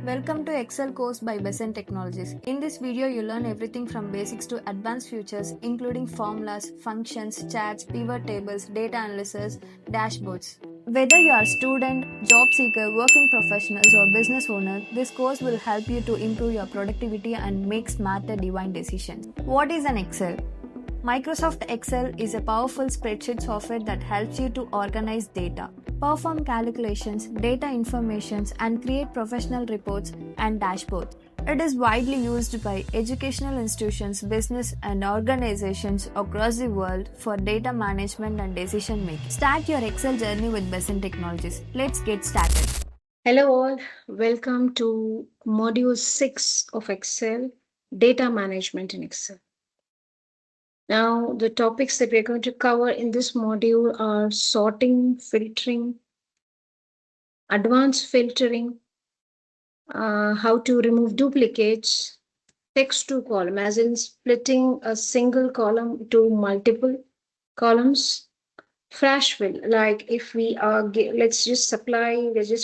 Welcome to Excel course by Besant Technologies. In this video, you learn everything from basics to advanced features, including formulas, functions, charts, pivot tables, data analysis, dashboards. Whether you are a student, job seeker, working professionals, or business owner, this course will help you to improve your productivity and make smarter divine decisions. What is an Excel? Microsoft Excel is a powerful spreadsheet software that helps you to organize data, perform calculations, data informations, and create professional reports and dashboards. It is widely used by educational institutions, business, and organizations across the world for data management and decision making. Start your Excel journey with Besant Technologies. Let's get started. Hello all, welcome to module 6 of Excel, data management in Excel. Now, the topics that we're going to cover in this module are sorting, filtering, advanced filtering, how to remove duplicates, text to column, as in splitting a single column to multiple columns, flash fill, like if we are, let's just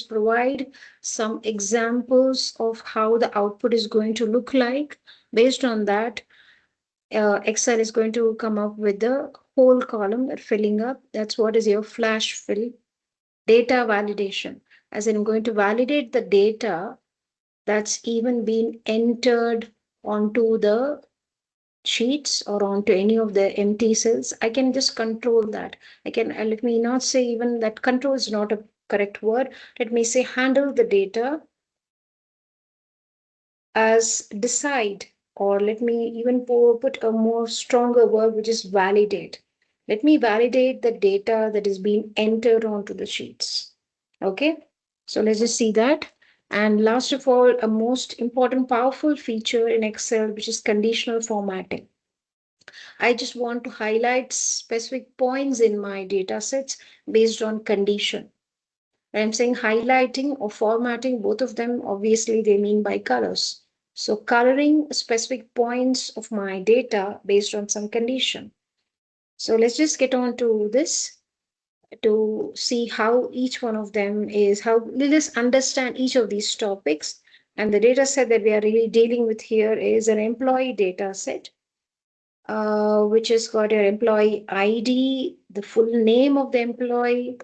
provide some examples of how the output is going to look like. Based on that, Excel is going to come up with the whole column filling up. That's what is your flash fill. Data validation, as in I'm going to validate the data that's even been entered onto the sheets or onto any of the empty cells. I can just control that. I can, let me not say even that control is not a correct word. Let me say handle the data as decide, or let me even put a more stronger word, which is validate. Let me validate the data that is being entered onto the sheets. Okay, so let's just see that. And last of all, a most important powerful feature in Excel, which is conditional formatting. I just want to highlight specific points in my data sets based on condition. I'm saying highlighting or formatting, both of them, obviously, they mean by colors. So coloring specific points of my data based on some condition. So let's just get on to this to see how each one of them is, how let us understand each of these topics. And the data set that we are really dealing with here is an employee data set, which has got your employee ID, the full name of the employee,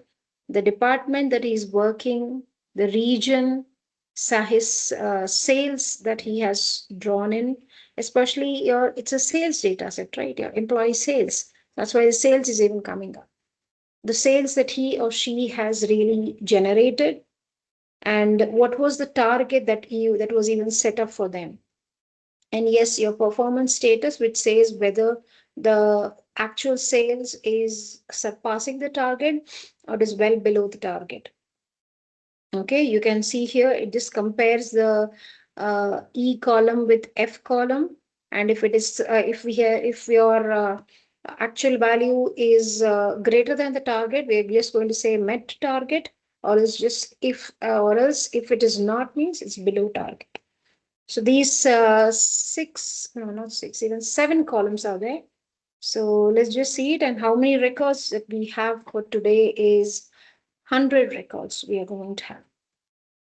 the department that he's working, the region, his sales that he has drawn in, especially it's a sales data set, right? Your employee sales. That's why the sales is even coming up. The sales that he or she has really generated, and what was the target that was even set up for them. And yes, your performance status, which says whether the actual sales is surpassing the target or is well below the target. Okay, you can see here it just compares the E column with F column, and if it is if your actual value is greater than the target, we're just going to say met target, or is just if or else if it is not, means it's below target. So these not six, even 7 columns are there. So let's just see it. And how many records that we have for today is 100 records we are going to have.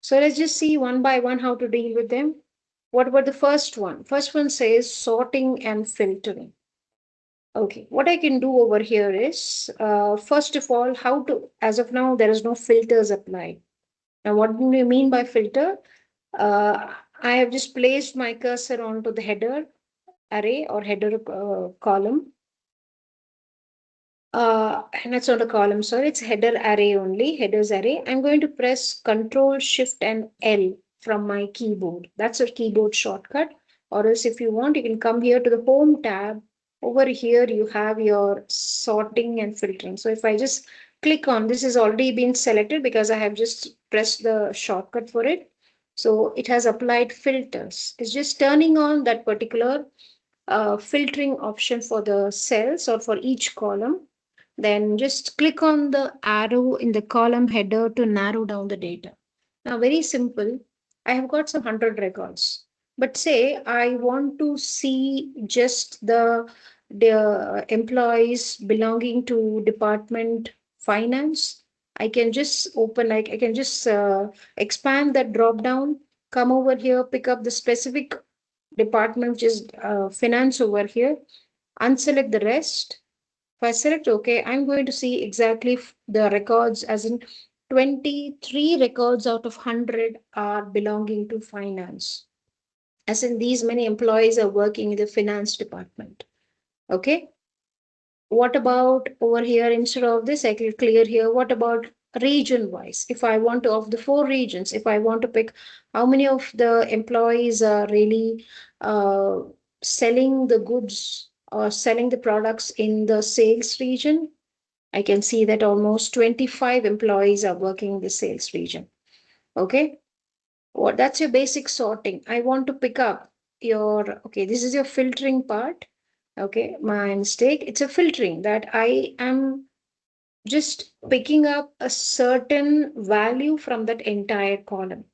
So let's just see one by one how to deal with them. What about the first one? First one says sorting and filtering. Okay, what I can do over here is, first of all, how to, as of now, there is no filters applied. Now, what do you mean by filter? I have just placed my cursor onto the header array or header column. And it's not a column, sorry, it's header array only, headers array. I'm going to press Control Shift and L from my keyboard. That's a keyboard shortcut. Or else if you want, you can come here to the Home tab. Over here, you have your sorting and filtering. So if I just click on, this has already been selected because I have just pressed the shortcut for it. So it has applied filters. It's just turning on that particular filtering option for the cells or for each column. Then just click on the arrow in the column header to narrow down the data. Now, very simple. I have got some 100 records, but say I want to see just the employees belonging to department finance. I can just open, like I can just expand that drop down, come over here, pick up the specific department, which is finance over here, unselect the rest. If I select OK, I'm going to see exactly the records, as in 23 records out of 100 are belonging to finance. As in, these many employees are working in the finance department. Okay. What about over here? Instead of this, I can clear here. What about region wise? If I want to, of the 4 regions, if I want to pick how many of the employees are really selling the goods or selling the products in the sales region, I can see that almost 25 employees are working in the sales region. Okay. What, that's your basic sorting. I want to pick up your, okay, this is your filtering part. Okay, my mistake. It's a filtering that I am just picking up a certain value from that entire column.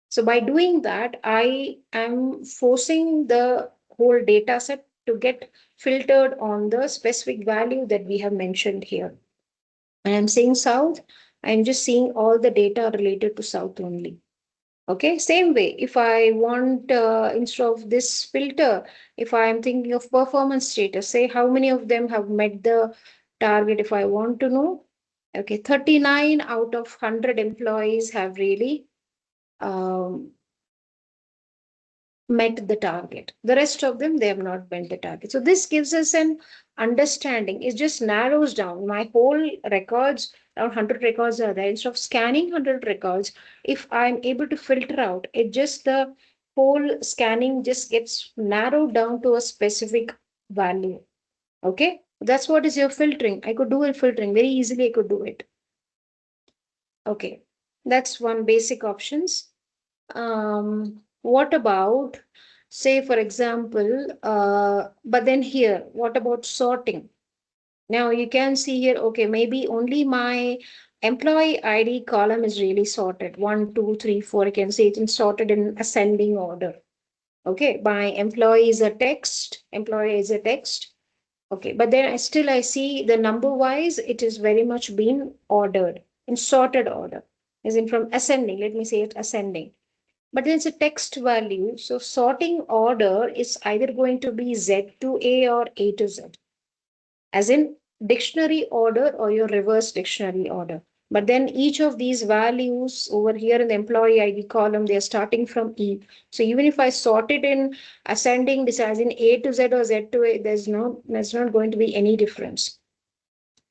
So by doing that, I am forcing the whole data set to get filtered on the specific value that we have mentioned here. When I'm saying South, I'm just seeing all the data related to South only. Okay, same way, if I want, instead of this filter, if I am thinking of performance status, say how many of them have met the target, if I want to know. Okay, 39 out of 100 employees have really um, met the target. The rest of them, they have not met the target. So this gives us an understanding. It just narrows down my whole records. Around 100 records are there. Instead of scanning 100 records, if I'm able to filter out, it just the whole scanning just gets narrowed down to a specific value. Okay, that's what is your filtering. I could do a filtering very easily. I could do it. Okay, that's one basic options. What about, say, for example, but then here, what about sorting? Now you can see here, okay, maybe only my employee ID column is really sorted. 1, 2, 3, 4. You can see it's sorted in ascending order. Okay, by employee is a text, employee is a text. Okay, but then I see the number wise, it is very much being ordered in sorted order, as in from ascending. Let me say it ascending. But then it's a text value. So sorting order is either going to be Z to A or A to Z, as in dictionary order or your reverse dictionary order. But then each of these values over here in the employee ID column, they are starting from E. So even if I sort it in ascending, this as in A to Z or Z to A, there's not going to be any difference.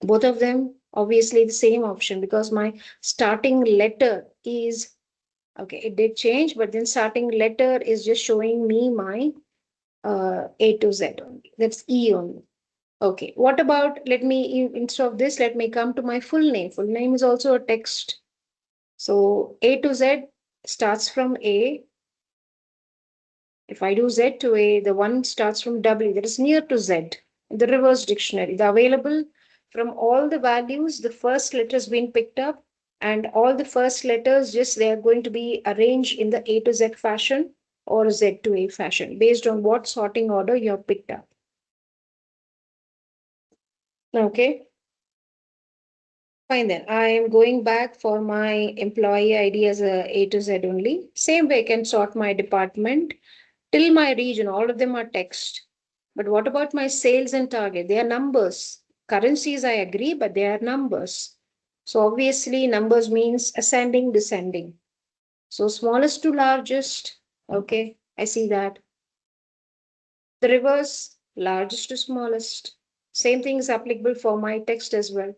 Both of them obviously the same option, because my starting letter is, okay, it did change, but then starting letter is just showing me my A to Z only. That's E only. Okay, what about, let me, instead of this, let me come to my full name. Full name is also a text. So A to Z starts from A. If I do Z to A, the one starts from W, that is near to Z. The reverse dictionary, the available from all the values, the first letter has been picked up, and all the first letters, just they are going to be arranged in the A to Z fashion or Z to A fashion based on what sorting order you have picked up. Okay. Fine then. I am going back for my employee ID as A to Z only. Same way I can sort my department till my region. All of them are text. But what about my sales and target? They are numbers. Currencies, I agree, but they are numbers. So obviously numbers means ascending, descending. So smallest to largest. Okay, I see that. The reverse, largest to smallest. Same thing is applicable for my text as well.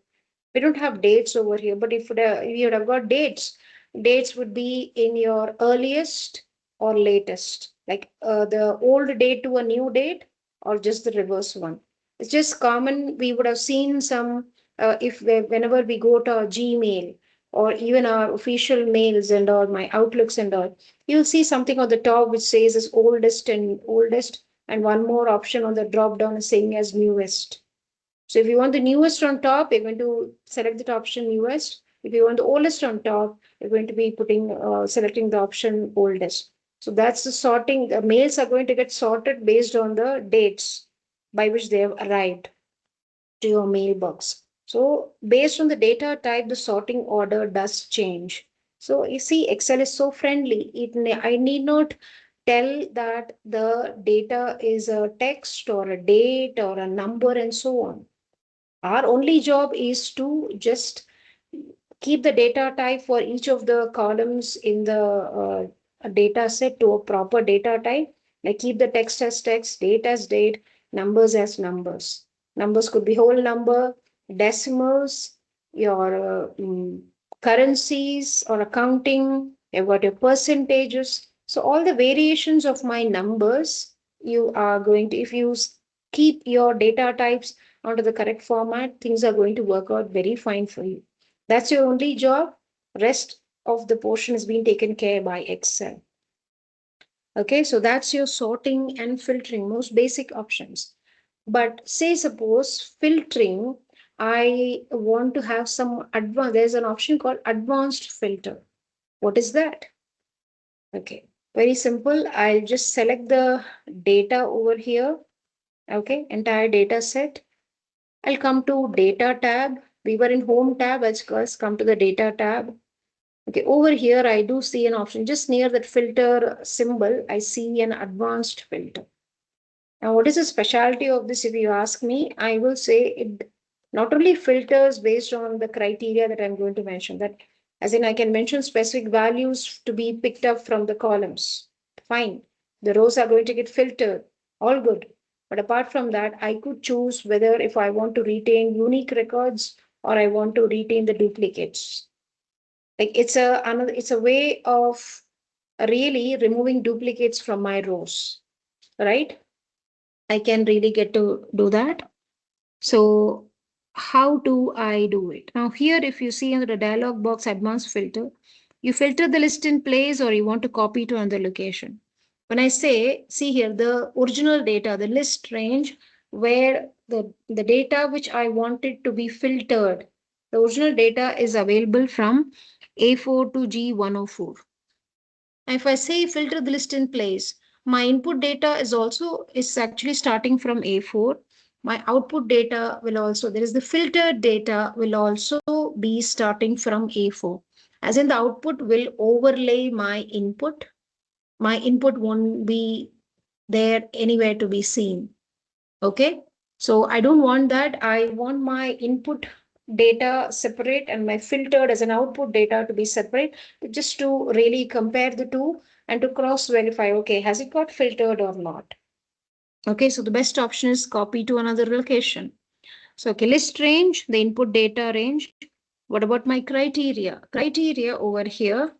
We don't have dates over here, but if you would have got dates, dates would be in your earliest or latest, like the old date to a new date, or just the reverse one. It's just common. We would have seen some, if whenever we go to our Gmail or even our official mails and all, my outlooks and all, you'll see something on the top which says as oldest, and one more option on the drop down is saying as newest. So if you want the newest on top, you're going to select the option newest. If you want the oldest on top, you're going to be selecting the option oldest. So that's the sorting. The mails are going to get sorted based on the dates by which they have arrived to your mailbox. So based on the data type, the sorting order does change. So you see, Excel is so friendly. I need not tell that the data is a text or a date or a number and so on. Our only job is to just keep the data type for each of the columns in the data set to a proper data type. Like keep the text as text, date as date, numbers as numbers. Numbers could be whole number, decimals, your currencies or accounting, you've got your percentages. So all the variations of my numbers, you are going to, if you keep your data types onto the correct format, things are going to work out very fine for you. That's your only job. Rest of the portion is being taken care by Excel. Okay, so that's your sorting and filtering, most basic options. But say suppose filtering, I want to have some advanced, there's an option called advanced filter. What is that? Okay, very simple. I'll just select the data over here. Okay, entire data set. I'll come to data tab. We were in home tab. Let's first come to the data tab. Okay, over here I do see an option just near that filter symbol. I see an advanced filter. Now, what is the specialty of this? If you ask me, I will say it not only filters based on the criteria that I'm going to mention, that as in I can mention specific values to be picked up from the columns. Fine. The rows are going to get filtered. All good. But apart from that, I could choose whether if I want to retain unique records or I want to retain the duplicates. Like it's a way of really removing duplicates from my rows, right? I can really get to do that. So how do I do it? Now here, if you see in the dialog box advanced filter, you filter the list in place or you want to copy to another location. When I say, see here, the original data, the list range where the data which I wanted to be filtered, the original data is available from A4 to G104. If I say filter the list in place, my input data is actually starting from A4. My output data will also, there is the filtered data will also be starting from A4. As in the output will overlay my input. My input won't be there anywhere to be seen. Okay. So I don't want that. I want my input data separate and my filtered as an output data to be separate, just to really compare the two and to cross verify, okay, has it got filtered or not? Okay, so the best option is copy to another location. So, okay, list range, the input data range. What about my criteria? Criteria over here,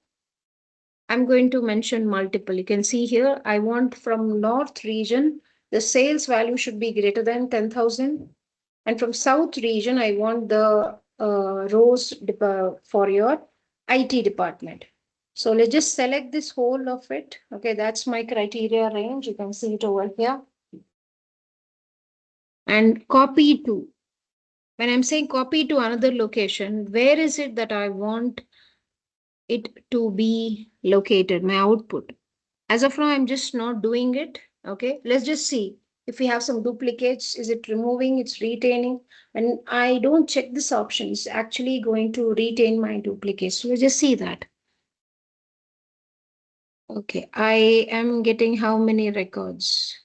I'm going to mention multiple. You can see here, I want from North region, the sales value should be greater than 10,000. And from South region, I want the rows for your IT department. So let's just select this whole of it. Okay, that's my criteria range. You can see it over here. And copy to. When I'm saying copy to another location, where is it that I want it to be located, my output? As of now, I'm just not doing it. Okay, let's just see if we have some duplicates. Is it removing? It's retaining. When I don't check this option, it's actually going to retain my duplicates. So let's just see that. Okay, I am getting how many records?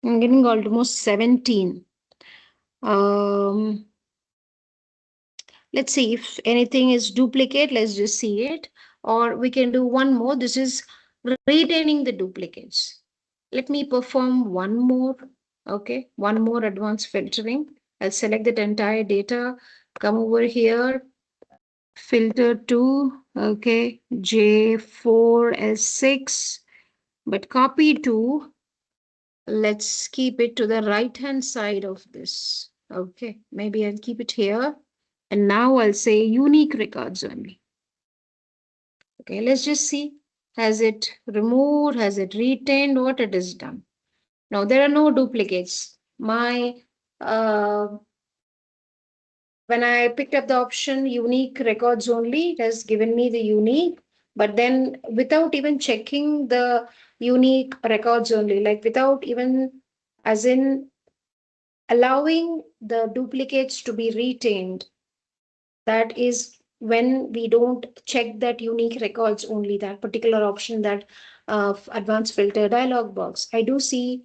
I'm getting almost 17. Um, let's see if anything is duplicate. Let's just see it. Or we can do one more. This is retaining the duplicates. Let me perform one more. Okay, one more advanced filtering. I'll select that entire data, come over here, filter to, okay, J4S6, but copy to, let's keep it to the right hand side of this. Okay, maybe I'll keep it here. And now I'll say unique records only. Okay, let's just see. Has it removed? Has it retained? What it is done? Now there are no duplicates. My when I picked up the option unique records only, it has given me the unique, but then without even checking the unique records only, like without even, as in allowing the duplicates to be retained. That is when we don't check that unique records only, that particular option, that advanced filter dialog box. I do see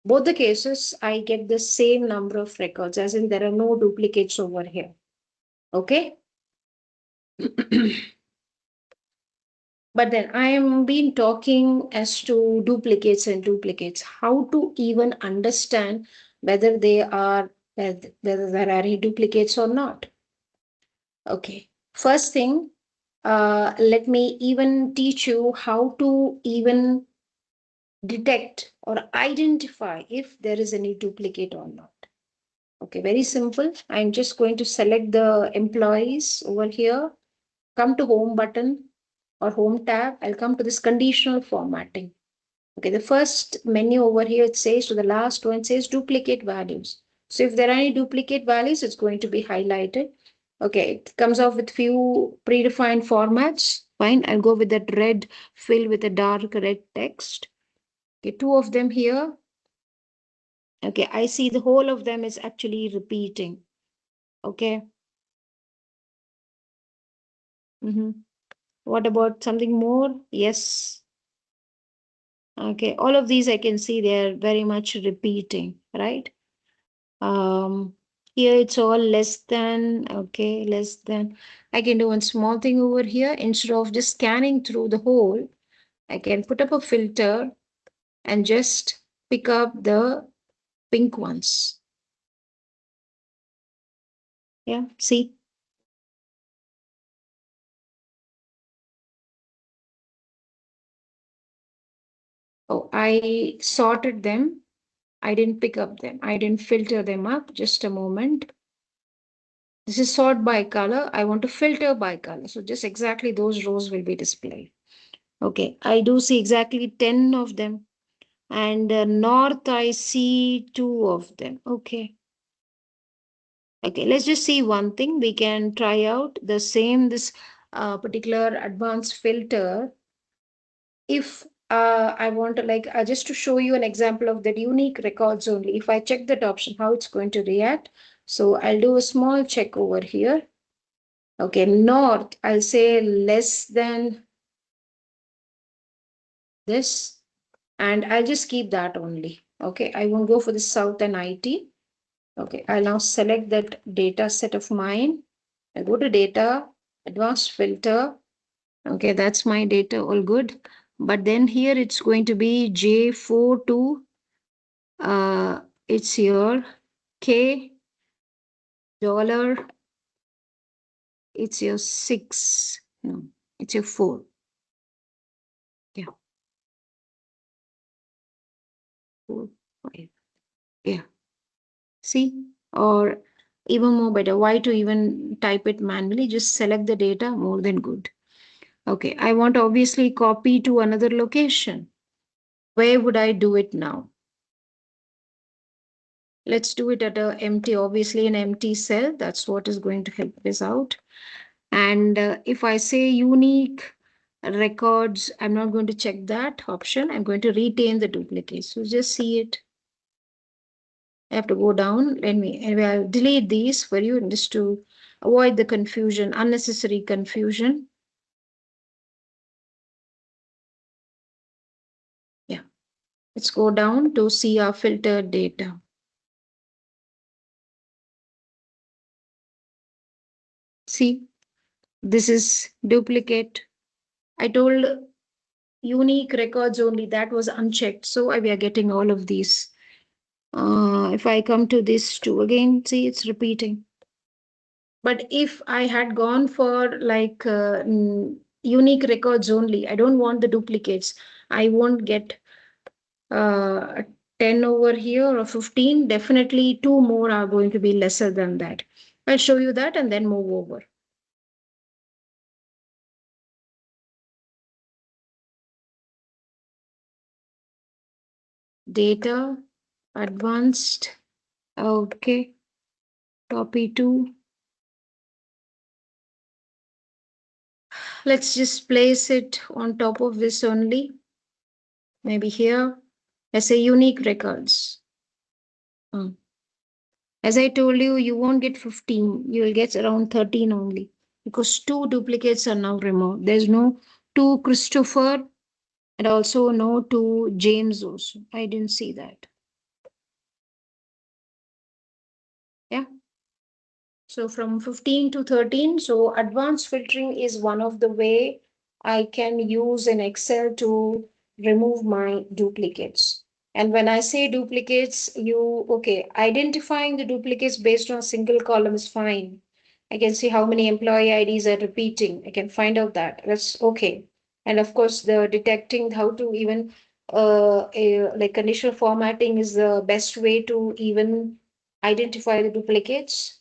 both the cases, I get the same number of records, as in there are no duplicates over here. Okay. But then I am been talking as to duplicates and duplicates, how to even understand whether they are, whether there are any duplicates or not. Okay. First thing, let me even teach you how to even detect or identify if there is any duplicate or not. Okay, very simple. I'm just going to select the employees over here, come to home button or home tab. I'll come to this conditional formatting. Okay, the first menu over here, it says to the last one, it says duplicate values. So if there are any duplicate values, it's going to be highlighted. Okay, it comes off with few predefined formats. Fine, I'll go with that red fill with a dark red text. Okay, two of them here. Okay, I see the whole of them is actually repeating. Okay. What about something more? Yes. Okay, all of these I can see they are very much repeating, right? Um, Here it's all less than, okay, less than. I can do one small thing over here. Instead of just scanning through the whole, I can put up a filter and just pick up the pink ones. Yeah, see? Oh, I sorted them. I didn't pick up them. I didn't filter them up. Just a moment. This is sort by color. I want to filter by color. So just exactly those rows will be displayed. Okay, I do see exactly 10 of them. And north, I see 2 of them. Okay. Okay, let's just see one thing. We can try out the same, this particular advanced filter. If I want to like, just to show you an example of that unique records only, if I check that option, how it's going to react. So I'll do a small check over here. Okay, north, I'll say less than this, and I'll just keep that only. Okay, I won't go for the south and IT. Okay, I'll now select that data set of mine. I go to data, advanced filter. Okay, that's my data, all good. But then here it's going to be J42. It's here. K dollar. It's your 6. No, it's your 4. Yeah, 4, 5. Yeah. See, or even more better, why to even type it manually? Just select the data, more than good. Okay, I want to obviously copy to another location. Where would I do it now? Let's do it at a empty, obviously an empty cell. That's what is going to help this out. And if I say unique records, I'm not going to check that option. I'm going to retain the duplicate. So just see it. I have to go down. Anyway, I'll delete these for you just to avoid the confusion, unnecessary confusion. Yeah, let's go down to see our filtered data. See, this is duplicate. I told unique records only, that was unchecked. So we are getting all of these. If I come to this too, again, see, it's repeating. But if I had gone for like unique records only, I don't want the duplicates. I won't get 10 over here or 15. Definitely 2 more are going to be lesser than that. I'll show you that and then move over. Data, advanced, okay, copy to. Let's just place it on top of this only. Maybe here, let's say unique records. As I told you, you won't get 15, you will get around 13 only because two duplicates are now removed. There's no two Christopher and also no two James also. I didn't see that. Yeah. So from 15 to 13, so advanced filtering is one of the way I can use in Excel to remove my duplicates. And when I say duplicates, okay, identifying the duplicates based on a single column is fine. I can see how many employee IDs are repeating. I can find out that. That's okay. And of course, the detecting how to even like conditional formatting is the best way to even identify the duplicates.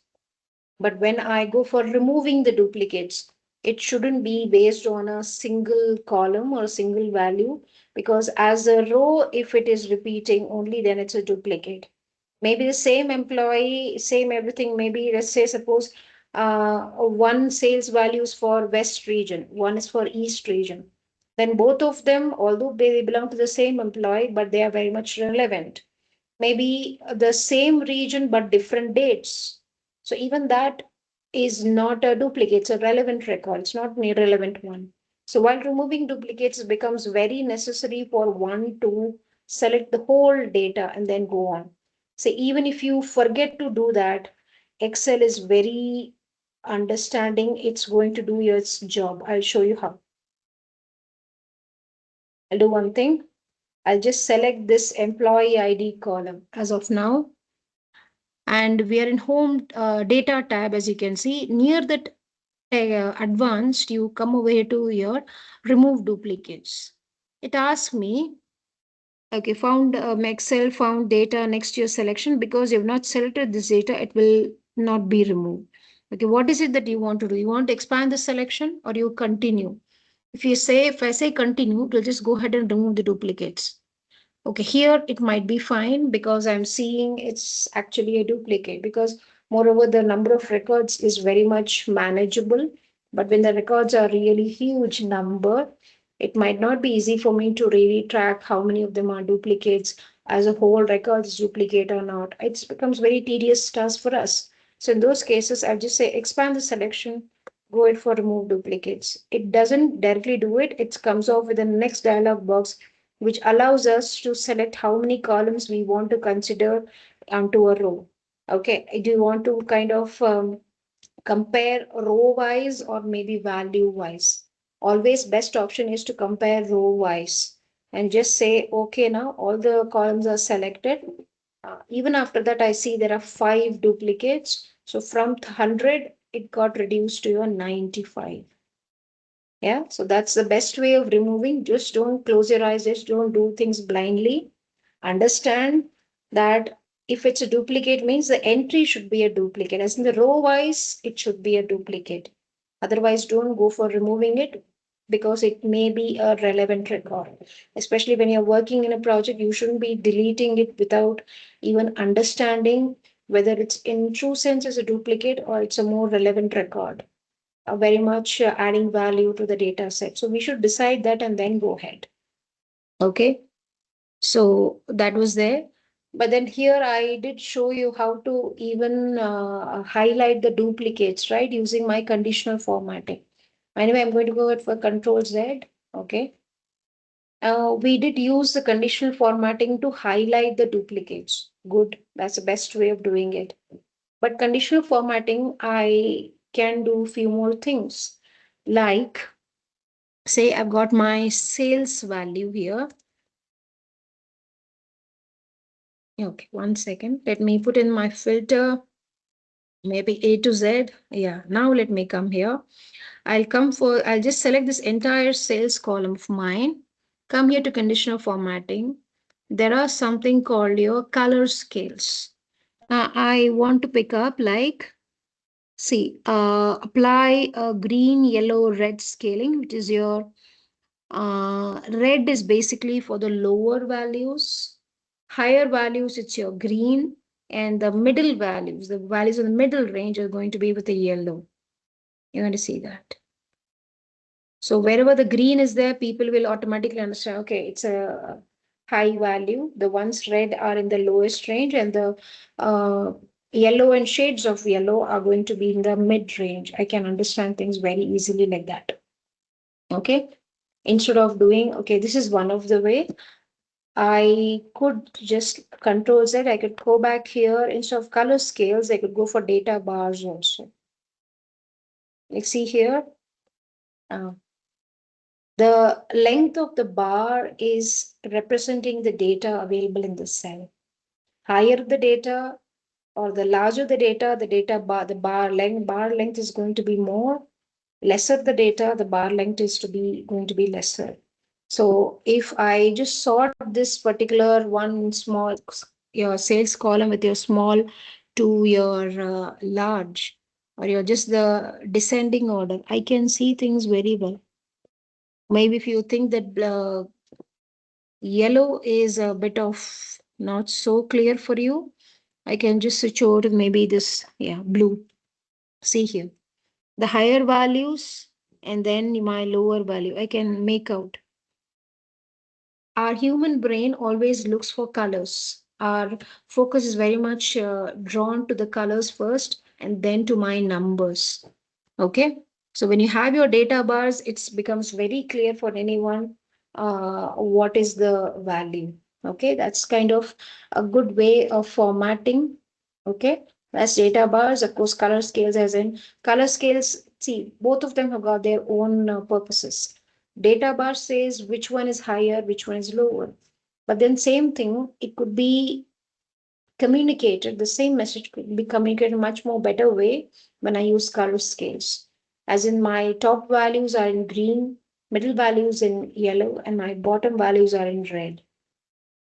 But when I go for removing the duplicates, it shouldn't be based on a single column or a single value because as a row, if it is repeating only, then it's a duplicate. Maybe the same employee, same everything. Maybe let's say, suppose one sales values for West region, one is for East region. Then both of them, although they belong to the same employee, but they are very much relevant. Maybe the same region but different dates. So even that is not a duplicate, it's a relevant record, it's not an irrelevant one. So while removing duplicates, it becomes very necessary for one to select the whole data and then go on. So even if you forget to do that, Excel is very understanding, it's going to do its job. I'll show you how. I'll do one thing. I'll just select this employee ID column as of now, and we are in home data tab. As you can see near that advanced, you come over here to your remove duplicates. It asks me, okay, found Excel found data next to your selection. Because you've not selected this data, it will not be removed. Okay, what is it that you want to do? You want to expand the selection or you continue? If I say continue, it will just go ahead and remove the duplicates. Okay, here it might be fine because I'm seeing it's actually a duplicate, because moreover the number of records is very much manageable. But when the records are really huge number, it might not be easy for me to really track how many of them are duplicates, as a whole record is duplicate or not. It becomes very tedious task for us. So in those cases, I'll just say expand the selection, go it for remove duplicates. It doesn't directly do it, it comes off with the next dialog box which allows us to select how many columns we want to consider onto a row. Okay, do you want to kind of compare row wise or maybe value wise? Always best option is to compare row wise and just say, okay, now all the columns are selected. Even after that, I see there are 5 duplicates. So from 100, it got reduced to your 95. Yeah, so that's the best way of removing. Just don't close your eyes, just don't do things blindly. Understand that if it's a duplicate means the entry should be a duplicate. As in the row wise, it should be a duplicate. Otherwise, don't go for removing it because it may be a relevant record. Especially when you're working in a project, you shouldn't be deleting it without even understanding whether it's in true sense as a duplicate or it's a more relevant record, very much adding value to the data set. So we should decide that and then go ahead. Okay. So that was there. But then here I did show you how to even highlight the duplicates, right? Using my conditional formatting. Anyway, I'm going to go for Control Z. Okay. We did use the conditional formatting to highlight the duplicates. Good. That's the best way of doing it. But conditional formatting, I can do few more things. Like, say I've got my sales value here. Okay, 1 second. Let me put in my filter, maybe A to Z. Yeah, now let me come here. I'll just select this entire sales column of mine. Come here to conditional formatting. There are something called your color scales. Now I want to pick up like, see, apply a green, yellow, red scaling, which is your red is basically for the lower values. Higher values, it's your green. And the middle values, the values in the middle range are going to be with the yellow. You're going to see that. So wherever the green is there, people will automatically understand, okay, it's a high value. The ones red are in the lowest range and the yellow and shades of yellow are going to be in the mid range. I can understand things very easily like that. Okay. Instead of doing, okay, this is one of the way. I could just control Z. I could go back here. Instead of color scales, I could go for data bars also. Like see here, uh, the length of the bar is representing the data available in the cell. Higher the data or the larger the data bar, the bar length is going to be more. Lesser the data, the bar length is to be going to be lesser. So if I just sort this particular one small your sales column with your small to your large, or your just the descending order, I can see things very well. Maybe if you think that yellow is a bit of not so clear for you, I can just switch over to maybe this, yeah, blue. See here, the higher values and then my lower value, I can make out. Our human brain always looks for colors. Our focus is very much drawn to the colors first and then to my numbers. Okay. So when you have your data bars, it becomes very clear for anyone what is the value. Okay. That's kind of a good way of formatting. Okay. That's data bars, of course, color scales, as in color scales. See, both of them have got their own purposes. Data bar says which one is higher, which one is lower. But then same thing, it could be communicated, the same message could be communicated in a much more better way when I use color scales. As in my top values are in green, middle values in yellow, and my bottom values are in red.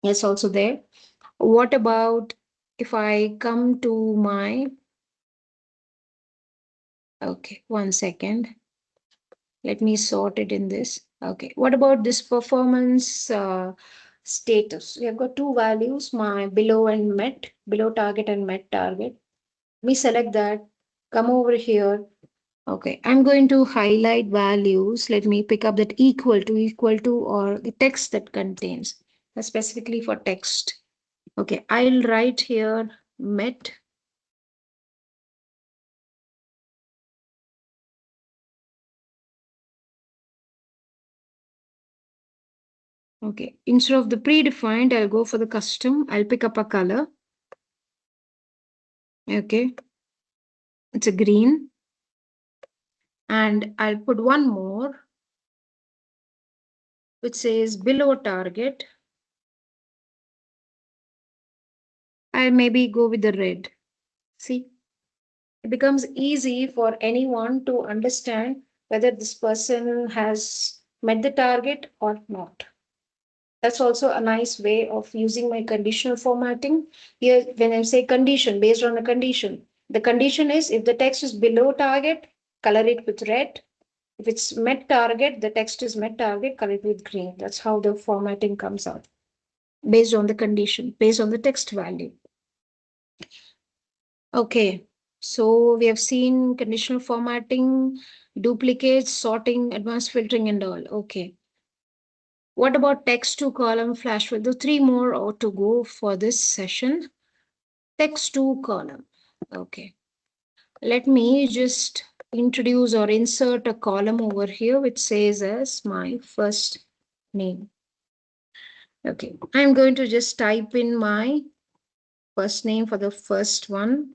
Yes, also there. What about if I come to my, okay, 1 second. Let me sort it in this. Okay, what about this performance status? We have got two values, my below and met, below target and met target. Let me select that, come over here. Okay, I'm going to highlight values. Let me pick up that equal to, or the text that contains. That's specifically for text. Okay, I'll write here met. Okay, instead of the predefined, I'll go for the custom. I'll pick up a color. Okay, it's a green. And I'll put one more, which says below target. I'll maybe go with the red. See, it becomes easy for anyone to understand whether this person has met the target or not. That's also a nice way of using my conditional formatting. Here, when I say condition, based on a condition, the condition is if the text is below target, color it with red. If it's met target, the text is met target, color it with green. That's how the formatting comes out based on the condition, based on the text value. Okay, so we have seen conditional formatting, duplicates, sorting, advanced filtering, and all. Okay. What about text to column flash fill? The three more ought to go for this session. Text to column. Okay. Let me just introduce or insert a column over here which says as my first name. Okay, I'm going to just type in my first name for the first one.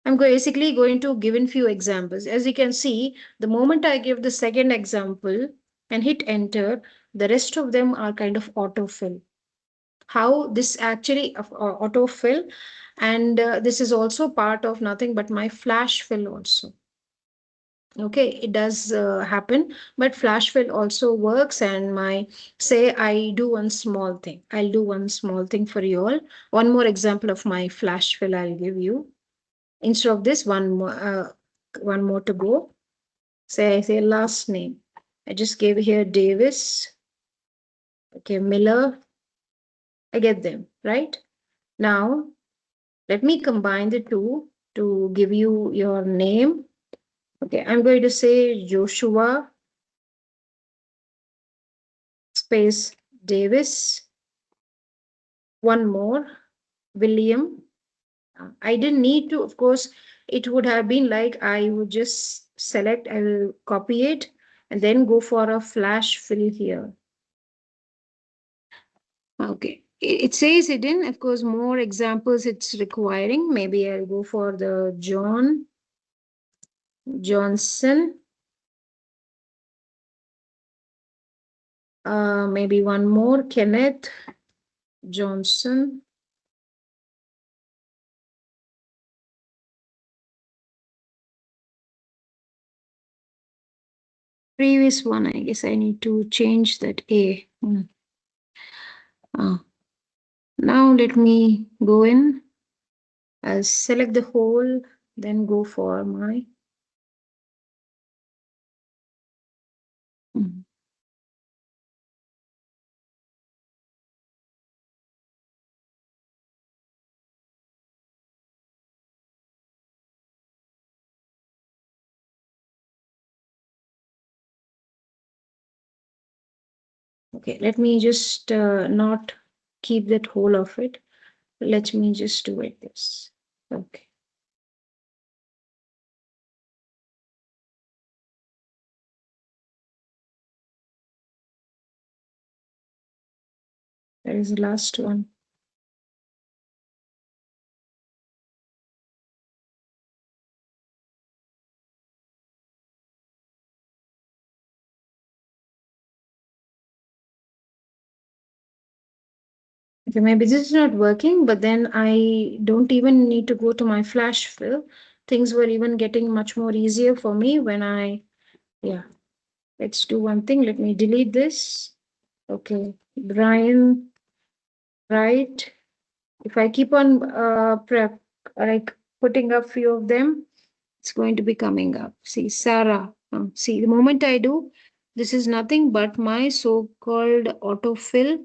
I'm basically going to give in few examples. As you can see, the moment I give the second example and hit enter, the rest of them are kind of autofill. How this actually autofill, and this is also part of nothing but my flash fill also. Okay, it does happen, but flash fill also works. And my, say I do one small thing, I'll do one small thing for you all. One more example of my flash fill I'll give you. Instead of this, one more to go. Say I say last name, I just gave here Davis. Okay, Miller, I get them right. Now let me combine the two to give you your name. Okay, I'm going to say Joshua space Davis. One more, William. I didn't need to, of course, it would have been like I would just select, I will copy it and then go for a flash fill here. Okay. It says hidden. Of course, more examples it's requiring. Maybe I'll go for the Johnson. Maybe one more, Kenneth Johnson. Previous one, I guess I need to change that A. Now let me go in. I'll select the whole, then go for my. Okay, let me just not keep that whole of it. Let me just do it this. Okay. That is the last one. Okay, maybe this is not working, but then I don't even need to go to my flash fill. Things were even getting much more easier for me when yeah, let's do one thing. Let me delete this. Okay, Brian, right? If I keep on like putting up few of them, it's going to be coming up. See, Sarah. See, the moment I do, this is nothing but my so-called autofill.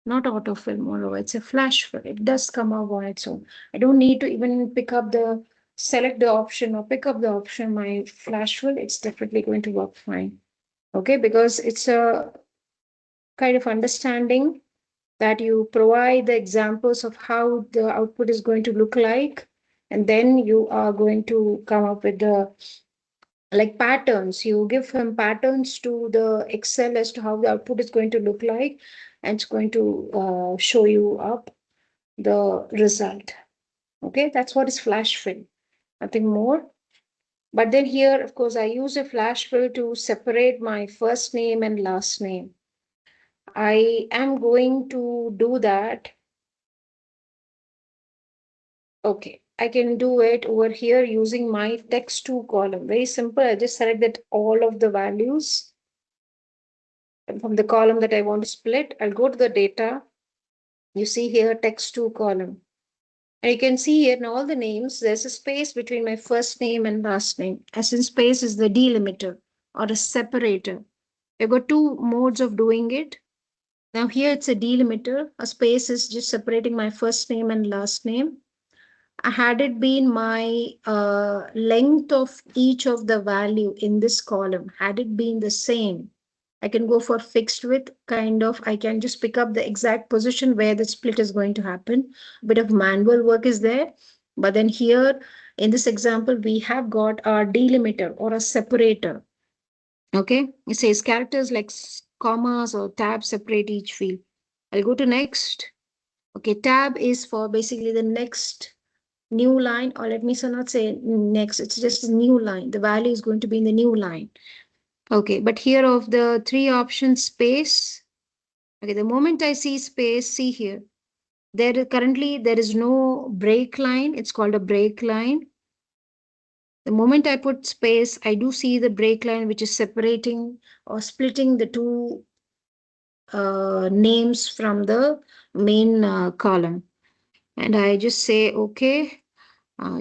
Not autofill, moreover, it's a flash fill. It does come up on its own. I don't need to even select the option or pick up the option, my flash fill. It's definitely going to work fine. Okay, because it's a kind of understanding that you provide the examples of how the output is going to look like, and then you are going to come up with the like patterns. You give him patterns to the Excel as to how the output is going to look like, and it's going to show you up the result. Okay, that's what is flash fill, nothing more. But then here, of course, I use a flash fill to separate my first name and last name. I am going to do that. Okay, I can do it over here using my text to column. Very simple. I just select that all of the values from the column that I want to split. I'll go to the data. You see here text to column. And you can see here in all the names, there's a space between my first name and last name. As in space is the delimiter or a separator. I've got two modes of doing it. Now here it's a delimiter. A space is just separating my first name and last name. Had it been my length of each of the value in this column, had it been the same, I can go for fixed width kind of. I can just pick up the exact position where the split is going to happen. A bit of manual work is there. But then here in this example, we have got our delimiter or a separator. Okay, it says characters like commas or tabs separate each field. I'll go to next. Okay, tab is for basically the next new line, or let me so not say next, it's just a new line. The value is going to be in the new line. Okay, but here of the three options, space. Okay, the moment I see space, see here, currently there is no break line. It's called a break line. The moment I put space, I do see the break line, which is separating or splitting the two names from the main column. And I just say, okay,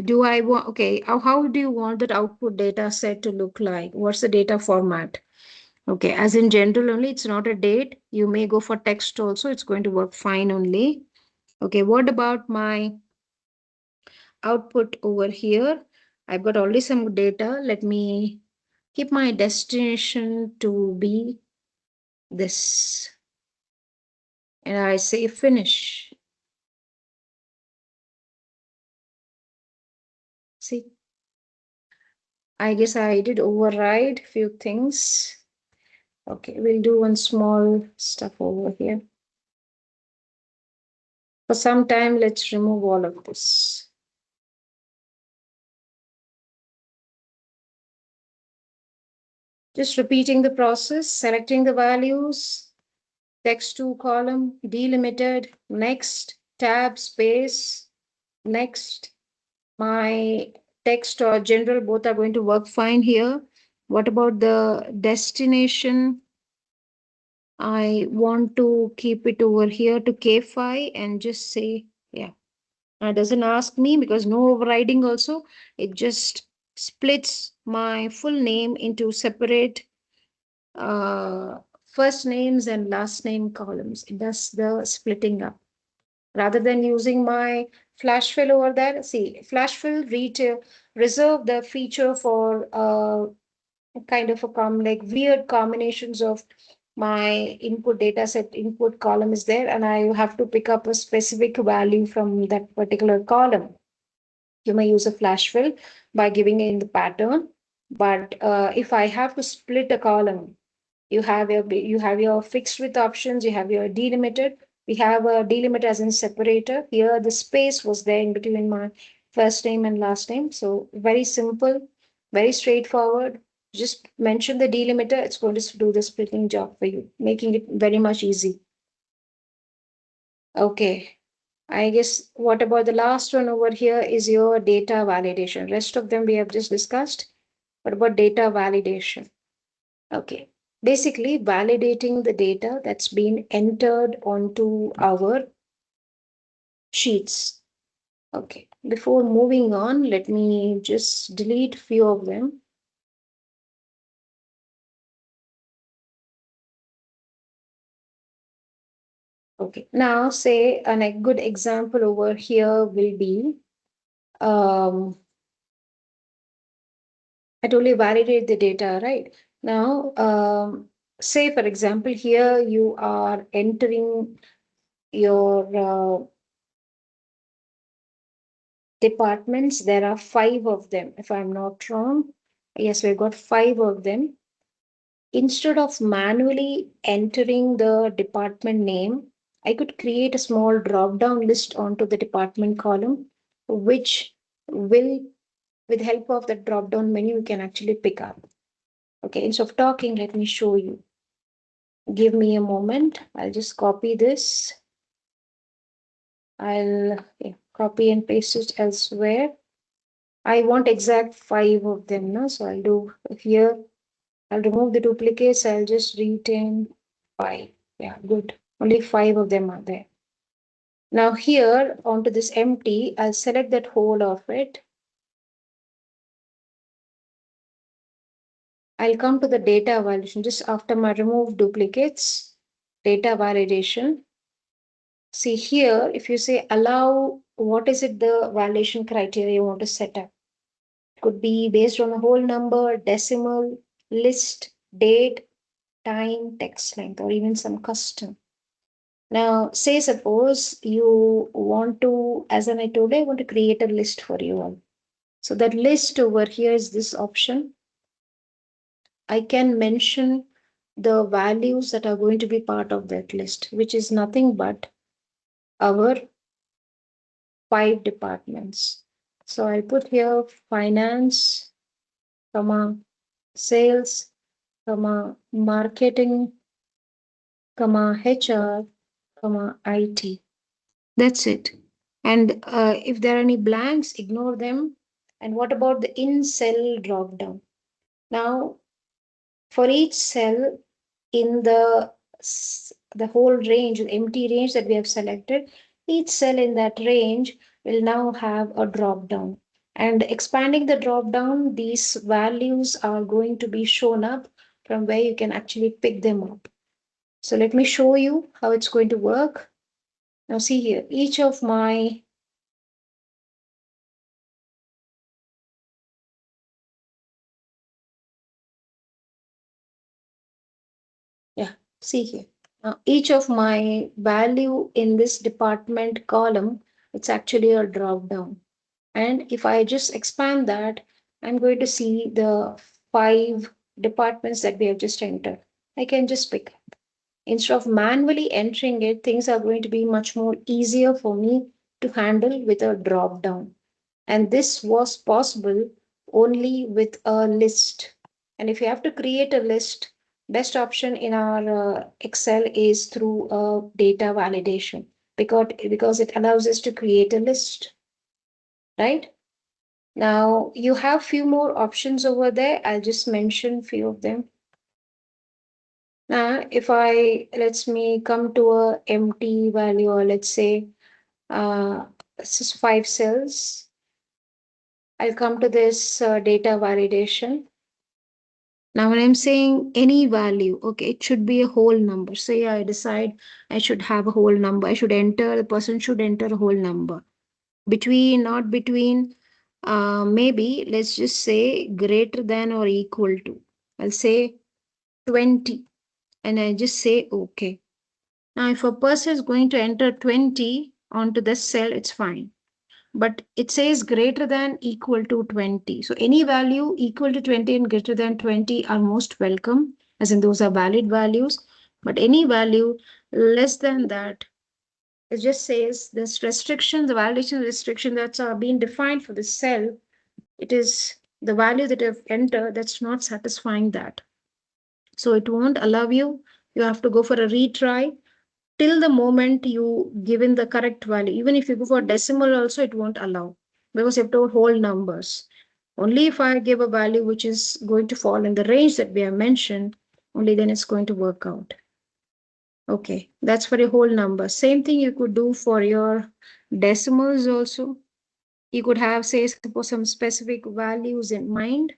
do I want, okay, how do you want that output data set to look like? What's the data format? Okay, as in general only, it's not a date. You may go for text also. It's going to work fine only. Okay, what about my output over here? I've got already some data. Let me keep my destination to be this. And I say finish. I guess I did override few things. Okay, we'll do one small stuff over here. For some time, let's remove all of this. Just repeating the process, selecting the values, text to column, delimited, next, tab, space, next. My text or general both are going to work fine here. What about the destination? I want to keep it over here to K5 and just say, yeah. It doesn't ask me because no overriding also. It just splits my full name into separate uh, first names and last name columns. It does the splitting up. Rather than using my flash fill over there, see, flash fill reserve the feature for kind of like weird combinations of my input data set input column is there, and I have to pick up a specific value from that particular column. You may use a flash fill by giving in the pattern, but if I have to split a column, you have your fixed width options, you have your delimited. We have a delimiter as in separator. Here the space was there in between my first name and last name. So very simple, very straightforward. Just mention the delimiter, it's going to do the splitting job for you, making it very much easy. Okay. I guess what about the last one over here is your data validation. Rest of them we have just discussed. What about data validation? Okay. Basically, validating the data that's been entered onto our sheets. Okay. Before moving on, let me just delete few of them. Okay. Now, say a good example over here will be I told you validate the data, right? Now, say for example, here you are entering your departments. There are 5 of them, if I'm not wrong. Yes, we've got 5 of them. Instead of manually entering the department name, I could create a small drop down list onto the department column, which will, with help of the drop down menu, you can actually pick up. Okay, instead of talking, let me show you. Give me a moment. I'll just copy this. I'll copy and paste it elsewhere. I want exact 5 of them now. So I'll do here. I'll remove the duplicates. I'll just retain 5. Yeah, good. Only 5 of them are there. Now here onto this empty, I'll select that whole of it. I'll come to the data validation just after my remove duplicates, data validation. See here, if you say allow, what is it the validation criteria you want to set up? It could be based on a whole number, decimal, list, date, time, text length, or even some custom. Now, say suppose you want to, as I told you, I want to create a list for you all. So that list over here is this option. I can mention the values that are going to be part of that list, which is nothing but our 5 departments. So I'll put here finance, comma, sales, comma, marketing, comma, HR, comma, IT. That's it. And if there are any blanks, ignore them. And what about the in cell drop down? Now, for each cell in the whole range, the empty range that we have selected, each cell in that range will now have a drop down. And expanding the drop down, these values are going to be shown up from where you can actually pick them up. So let me show you how it's going to work. Now see here, each of my yeah, see here. Now each of my value in this department column, it's actually a drop down. And if I just expand that, I'm going to see the 5 departments that we have just entered. I can just pick. Instead of manually entering it, things are going to be much more easier for me to handle with a drop down. And this was possible only with a list. And if you have to create a list, best option in our Excel is through a data validation, because it allows us to create a list, right? Now you have few more options over there. I'll just mention few of them. Now, if let's me come to a empty value, or let's say this is 5 cells. I'll come to this data validation. Now, when I'm saying any value, okay, it should be a whole number. Say I decide I should have a whole number. The person should enter a whole number. Between, not between, maybe let's just say greater than or equal to. I'll say 20 and I just say okay. Now, if a person is going to enter 20 onto this cell, it's fine. But it says greater than equal to 20. So any value equal to 20 and greater than 20 are most welcome, as in those are valid values. But any value less than that, it just says this restriction, the validation restriction that's being defined for the cell, it is the value that I've entered that's not satisfying that. So it won't allow you. You have to go for a retry till the moment you given the correct value. Even if you go for decimal also, it won't allow, because you have to whole numbers. Only if I give a value which is going to fall in the range that we have mentioned, only then it's going to work out. Okay, that's for a whole number. Same thing you could do for your decimals also. You could have, say, suppose some specific values in mind.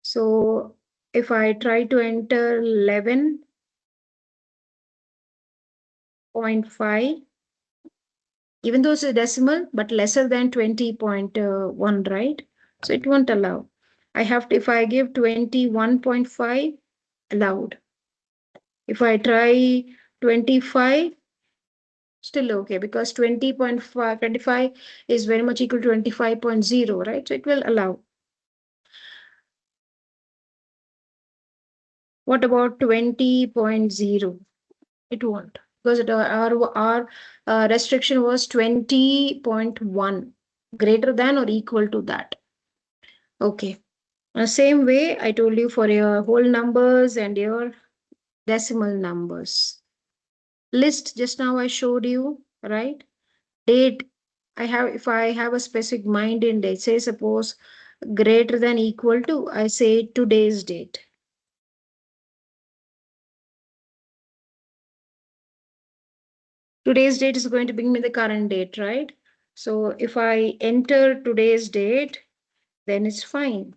So if I try to enter 11.5, even though it's a decimal, but lesser than 20.1, right? So it won't allow. I have to, if I give 21.5, allowed. If I try 25, still okay, because 25 is very much equal to 25.0, right? So it will allow. What about 20.0? It won't, because our restriction was 20.1, greater than or equal to that. Okay. Same way I told you for your whole numbers and your decimal numbers. List just now I showed you, right? Date, if I have a specific mind in date, say suppose greater than equal to, I say today's date. Today's date is going to bring me the current date, right? So if I enter today's date, then it's fine.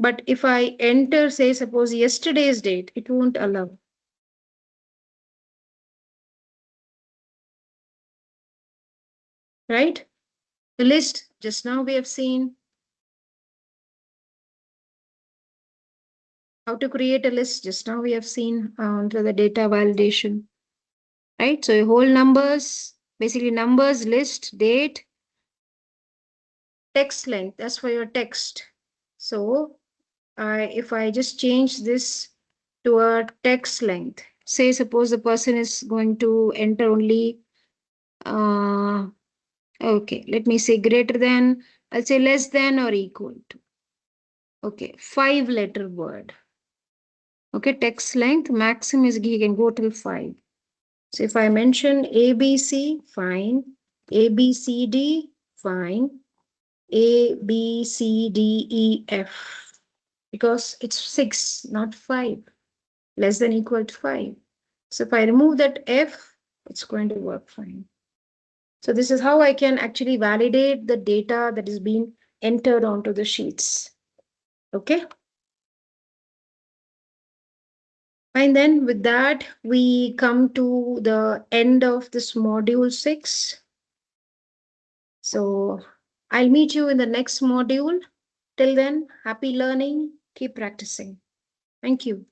But if I enter, say, suppose yesterday's date, it won't allow. Right? The list, just now we have seen how to create a list. Just now we have seen under the data validation. Right? So whole numbers, basically numbers, list, date, text length, that's for your text. So if I just change this to a text length, say suppose the person is going to enter only okay, let me say greater than, I'll say less than or equal to. Okay, 5-letter word. Okay, text length maximum is he can go till 5. So if I mention ABC, fine. ABCD, fine. ABCDEF, because it's 6, not 5, less than equal to 5. So if I remove that F, it's going to work fine. So this is how I can actually validate the data that is being entered onto the sheets. Okay. And then with that, we come to the end of this module 6. So I'll meet you in the next module. Till then, happy learning. Keep practicing. Thank you.